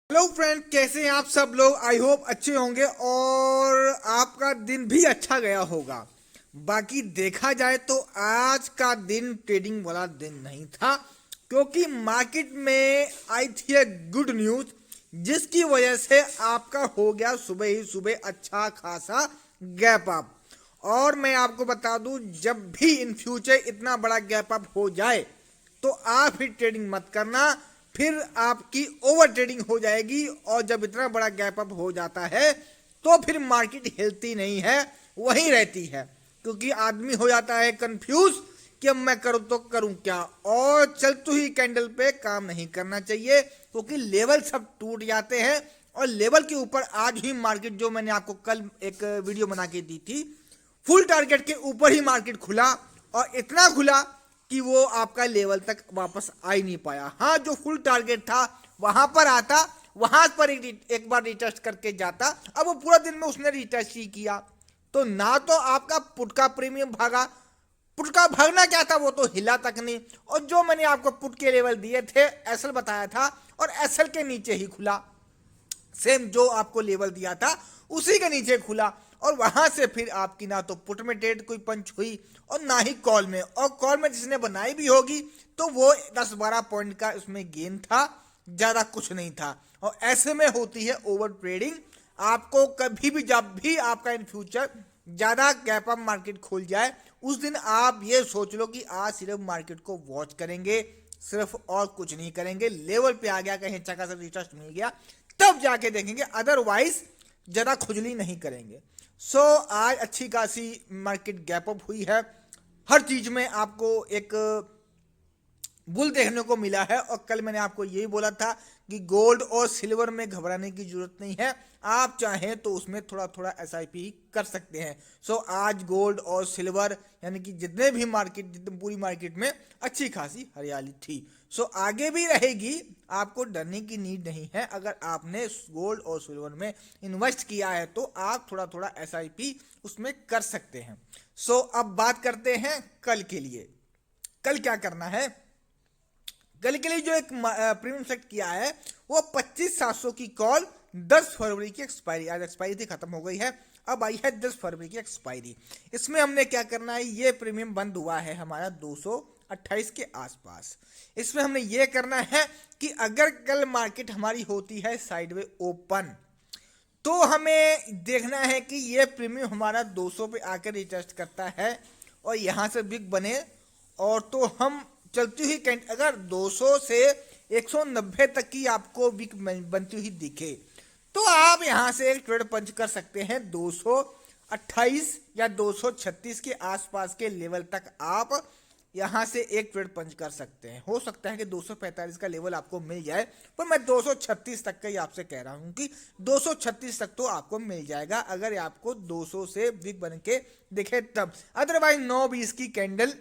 Hello friend, कैसे हैं आप सब लोग। आई होप अच्छे होंगे और आपका दिन भी अच्छा गया होगा। बाकी देखा जाए तो आज का दिन ट्रेडिंग वाला दिन नहीं था, क्योंकि मार्केट में आई थी एक गुड न्यूज, जिसकी वजह से आपका हो गया सुबह ही सुबह अच्छा खासा गैप अप। और मैं आपको बता दूं, जब भी इन फ्यूचर इतना बड़ा गैप अप हो जाए तो आप ही ट्रेडिंग मत करना, फिर आपकी ओवर ट्रेडिंग हो जाएगी। और जब इतना बड़ा गैप अप हो जाता है तो फिर मार्केट हिलती नहीं है, वहीं रहती है, क्योंकि आदमी हो जाता है कंफ्यूज कि अब मैं करूं तो करूं क्या। और चलती हुई कैंडल पे काम नहीं करना चाहिए, क्योंकि लेवल सब टूट जाते हैं। और लेवल के ऊपर आज ही मार्केट, जो मैंने आपको कल एक वीडियो बना के दी थी, फुल टारगेट के ऊपर ही मार्केट खुला, और इतना खुला कि वो आपका लेवल तक वापस आ ही नहीं पाया। हाँ, जो फुल टारगेट था वहां पर आता, वहां पर एक बार रिटेस्ट करके जाता। अब वो पूरा दिन में उसने रिटेस्ट ही किया, तो ना तो आपका पुट का प्रीमियम भागा, पुट का भागना क्या था, वो तो हिला तक नहीं। और जो मैंने आपको पुट के लेवल दिए थे, एसएल बताया था, और एसएल के नीचे ही खुला। सेम जो आपको लेवल दिया था उसी के नीचे खुला, और वहां से फिर आपकी ना तो पुट में ट्रेड कोई पंच हुई और ना ही कॉल में। और कॉल में जिसने बनाई भी होगी तो वो 10-12 पॉइंट का उसमें गेन था, ज्यादा कुछ नहीं था। और ऐसे में होती है ओवर ट्रेडिंग। आपको कभी भी, जब भी आपका इन फ्यूचर ज्यादा गैप अप मार्केट खोल जाए, उस दिन आप ये सोच लो कि आज सिर्फ मार्केट को वॉच करेंगे, सिर्फ, और कुछ नहीं करेंगे। लेवल पे आ गया, कहीं अच्छा खासा रिटर्न मिल गया, तब जाके देखेंगे, अदरवाइज ज्यादा खुजली नहीं करेंगे। सो आज अच्छी खासी मार्केट गैप अप हुई है, हर चीज में आपको एक बुल देखने को मिला है। और कल मैंने आपको यही बोला था कि गोल्ड और सिल्वर में घबराने की जरूरत नहीं है, आप चाहें तो उसमें थोड़ा थोड़ा एसआईपी कर सकते हैं। सो आज गोल्ड और सिल्वर, यानी कि जितने भी मार्केट, जितने पूरी मार्केट में अच्छी खासी हरियाली थी। सो आगे भी रहेगी, आपको डरने की नीड नहीं है। अगर आपने गोल्ड और सिल्वर में इन्वेस्ट किया है तो आप थोड़ा थोड़ा एसआईपी उसमें कर सकते हैं। सो अब बात करते हैं कल के लिए। कल क्या करना है। कल के लिए जो एक प्रीमियम सेट किया है वो 25,700 की कॉल, 10 फरवरी की एक्सपायरी। आज एक्सपायरी थी, खत्म हो गई है, अब आई है 10 फरवरी की एक्सपायरी। इसमें हमने क्या करना है, ये प्रीमियम बंद हुआ है हमारा 228 के आसपास। इसमें हमने ये करना है कि अगर कल मार्केट हमारी होती है साइडवे ओपन, तो हमें देखना है कि ये प्रीमियम हमारा 200 पे आकर रिटेस्ट करता है और यहाँ से बिग बने, और तो हम चलती हुई कैंड अगर 200 से 190 तक की आपको बिग बनती हुई दिखे, तो आप यहाँ से एक ट्रेड पंच कर सकते हैं। 228 या 236 के आसपास के लेवल तक आप यहाँ से एक ट्रेड पंच कर सकते हैं। हो सकता है कि 245 का लेवल आपको मिल जाए, पर मैं 236 तक का ही आपसे कह रहा हूँ कि 236 तक तो आपको मिल जाएगा, अगर आपको 200 से बिग बन के दिखे तब। अदरवाइज 9-20 की कैंडल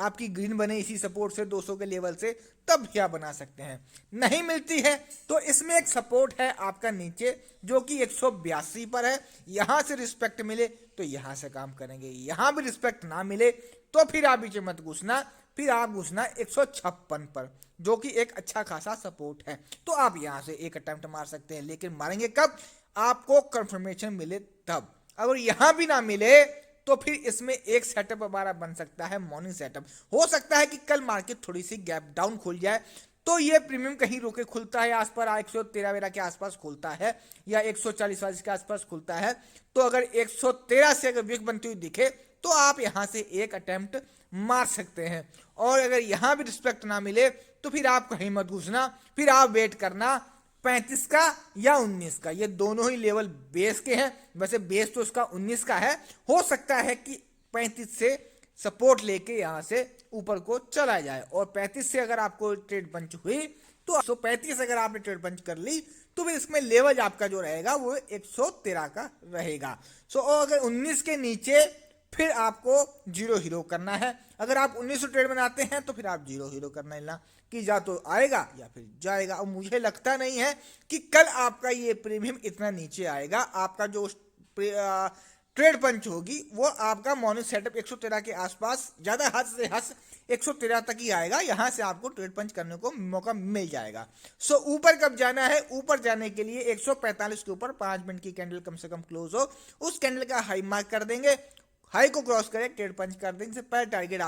आपकी ग्रीन बने इसी सपोर्ट से 200 के लेवल से, तब क्या बना सकते हैं। नहीं मिलती है तो इसमें एक सपोर्ट है आपका नीचे, जो कि 182 पर है। यहां से रिस्पेक्ट मिले तो यहां से काम करेंगे, यहां भी रिस्पेक्ट ना मिले तो फिर आप पीछे मत घुसना, फिर आप घुसना 156 पर, जो कि एक अच्छा खासा सपोर्ट है। तो आप यहां से एक अटेम्प्ट मार सकते हैं, लेकिन मारेंगे कब, आपको कंफर्मेशन मिले तब। अगर यहां भी ना मिले तो फिर इसमें एक सेटअप हमारा बन सकता है, मॉर्निंग सेटअप। हो सकता है कि कल मार्केट थोड़ी सी गैप डाउन खुल जाए, तो ये प्रीमियम कहीं रोके खुलता है, आस पर 113 के आसपास खुलता है, या 140 के आसपास खुलता है। तो अगर 113 से अगर वीक बनती हुई दिखे तो आप यहां से एक अटेम्प्ट मार सकते हैं। और अगर यहां भी रिस्पेक्ट ना मिले तो फिर आप कहीं मत घुसना, फिर आप वेट करना 35 का या 19 का। ये दोनों ही लेवल बेस के हैं, वैसे बेस तो इसका 19 का है। हो सकता है कि 35 से सपोर्ट लेके यहां से ऊपर को चला जाए, और 35 से अगर आपको ट्रेड पंच हुई तो 135 अगर आपने ट्रेड पंच कर ली तो फिर इसमें लेवल आपका जो रहेगा वो 113 का रहेगा। सो अगर 19 के नीचे फिर आपको जीरो हीरो करना है। अगर आप 1900 ट्रेड बनाते हैं तो फिर आप जीरो हीरो करना लेना कि जा तो आएगा या फिर जाएगा। और मुझे लगता नहीं है कि कल आपका ये प्रीमियम इतना नीचे आएगा। आपका जो ट्रेड पंच होगी वो आपका मॉर्निंग सेटअप 113 के आसपास, ज्यादा हद से हद 113 तक ही आएगा, यहां से आपको ट्रेड पंच करने को मौका मिल जाएगा। सो ऊपर कब जाना है, ऊपर जाने के लिए 145 के ऊपर 5 मिनट की कैंडल कम से कम क्लोज हो, उस कैंडल का हाई मार्क कर देंगे, हाई को क्रॉस करे ट्रेड पंच कर देंगे। पहला टारगेट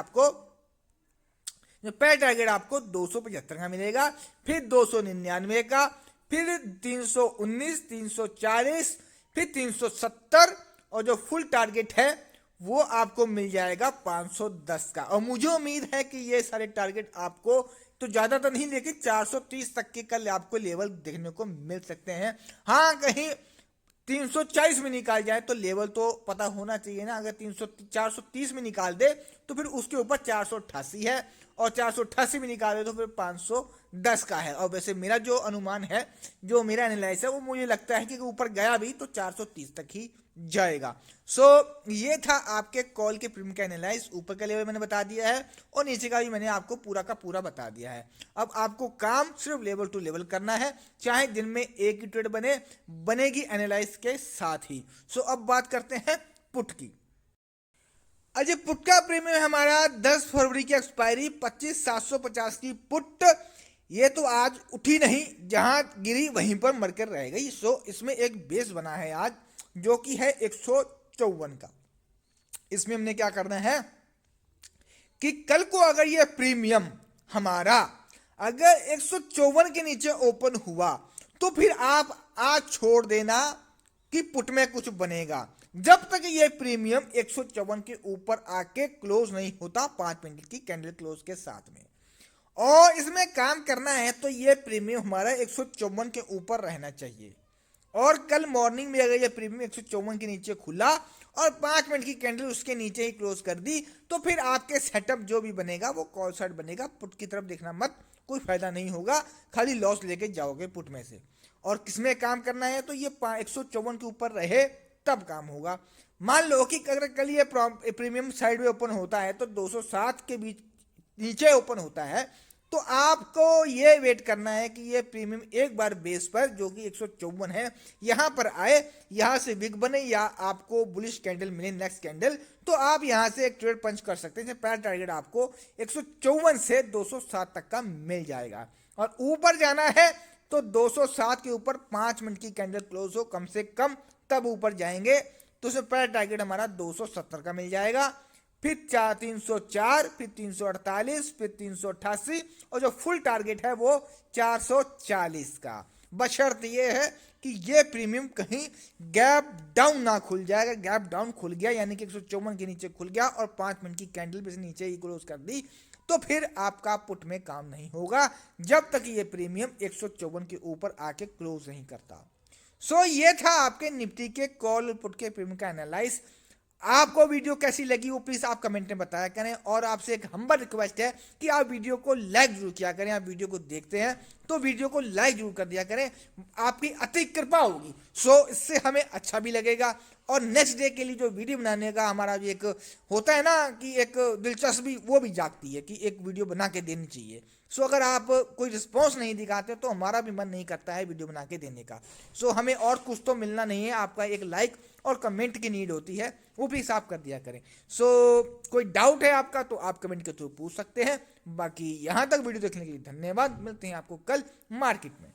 आपको 275 का मिलेगा, फिर 299 का, फिर 319, 340, फिर 370 और जो फुल टारगेट है वो आपको मिल जाएगा 510 का। और मुझे उम्मीद है कि ये सारे टारगेट आपको तो ज्यादा तो नहीं, लेकिन 430 तक के कल आपको लेवल देखने को मिल सकते हैं। हाँ, कहीं 340 में निकाल जाए तो लेवल तो पता होना चाहिए ना। अगर 430 में निकाल दे तो फिर उसके ऊपर 488 है, और 488 में निकाले तो फिर 510 का है। और वैसे मेरा जो अनुमान है, जो मेरा एनालाइसिस है, वो मुझे लगता है कि ऊपर गया भी तो 430 तक ही जाएगा। सो ये था आपके कॉल के प्रीमियम का एनालाइज। ऊपर का लेवल मैंने बता दिया है और नीचे का भी मैंने आपको पूरा का पूरा बता दिया है। अब आपको काम सिर्फ लेवल टू लेवल करना है, चाहे दिन में एक ही ट्रेड बनेगी एनालाइज के साथ ही। सो अब बात करते हैं पुट की। अजय पुट का प्रीमियम हमारा 10 फरवरी की एक्सपायरी 25,750 की पुट, ये तो आज उठी नहीं, जहां गिरी वहीं पर मरकर रह गई। सो इसमें एक बेस बना है आज, जो कि है 154 का। इसमें हमने क्या करना है कि कल को अगर ये प्रीमियम हमारा अगर 154 के नीचे ओपन हुआ तो फिर आप आज छोड़ देना कि पुट में कुछ बनेगा, जब तक ये प्रीमियम 154 के ऊपर आके क्लोज नहीं होता 5 मिनट की कैंडल क्लोज के साथ में। और इसमें काम करना है तो ये प्रीमियम हमारा 154 के ऊपर रहना चाहिए। और कल मॉर्निंग में अगर ये प्रीमियम 154 के नीचे खुला और 5 मिनट की कैंडल उसके नीचे ही क्लोज कर दी तो फिर आपके सेटअप जो भी बनेगा वो कॉल साइड बनेगा। पुट की तरफ देखना मत, कोई फायदा नहीं होगा, खाली लॉस लेके जाओगे पुट में से। और किसमें काम करना है तो ये 154 के ऊपर रहे तब काम होगा। मान लो कि अगर कल ये प्रीमियम साइड में ओपन होता है तो 207 के बीच नीचे ओपन होता है तो आपको ये वेट करना है कि ये प्रीमियम एक बार बेस पर जो कि 154 है यहां पर आए, यहां से बिग बने या आपको बुलिश कैंडल मिले नेक्स्ट कैंडल, तो आप यहां से एक ट्रेड पंच कर सकते हैं। पहला टारगेट आपको 154 से 207 तक का मिल जाएगा। और ऊपर जाना है तो 207 के ऊपर 5 मिनट की कैंडल क्लोज हो कम से कम, तब ऊपर जाएंगे। तो उसमें पहला टारगेट हमारा 270 का मिल जाएगा, फिर 304, फिर 348, फिर 388 और जो फुल टारगेट है वो 440 का। बशर्त ये है कि ये प्रीमियम कहीं गैप डाउन ना खुल जाएगा। गैप डाउन खुल गया यानी कि 154 के नीचे खुल गया और 5 मिनट की कैंडल भी नीचे ही क्लोज कर दी तो फिर आपका पुट में काम नहीं होगा जब तक ये प्रीमियम 154 के ऊपर आके क्लोज नहीं करता। सो ये था आपके निफ्टी के कॉल पुट के प्रीमियम का एनालाइज। आपको वीडियो कैसी लगी वो प्लीज आप कमेंट में बताया करें। और आपसे एक हम्बल रिक्वेस्ट है कि आप वीडियो को लाइक जरूर किया करें। आप वीडियो को देखते हैं तो वीडियो को लाइक जरूर कर दिया करें, आपकी अतिरिक्त कृपा होगी। सो इससे हमें अच्छा भी लगेगा और नेक्स्ट डे के लिए जो वीडियो बनाने का हमारा जो एक होता है ना कि एक दिलचस्पी वो भी जागती है कि एक वीडियो बना के देनी चाहिए। सो अगर आप कोई रिस्पॉन्स नहीं दिखाते तो हमारा भी मन नहीं करता है वीडियो बना के देने का। सो हमें और कुछ तो मिलना नहीं है, आपका एक लाइक और कमेंट की नीड होती है, वो भी साफ कर दिया करें। सो कोई डाउट है आपका तो आप कमेंट के थ्रू पूछ सकते हैं। बाकी यहाँ तक वीडियो देखने के लिए धन्यवाद। मिलते हैं आपको कल मार्केट में।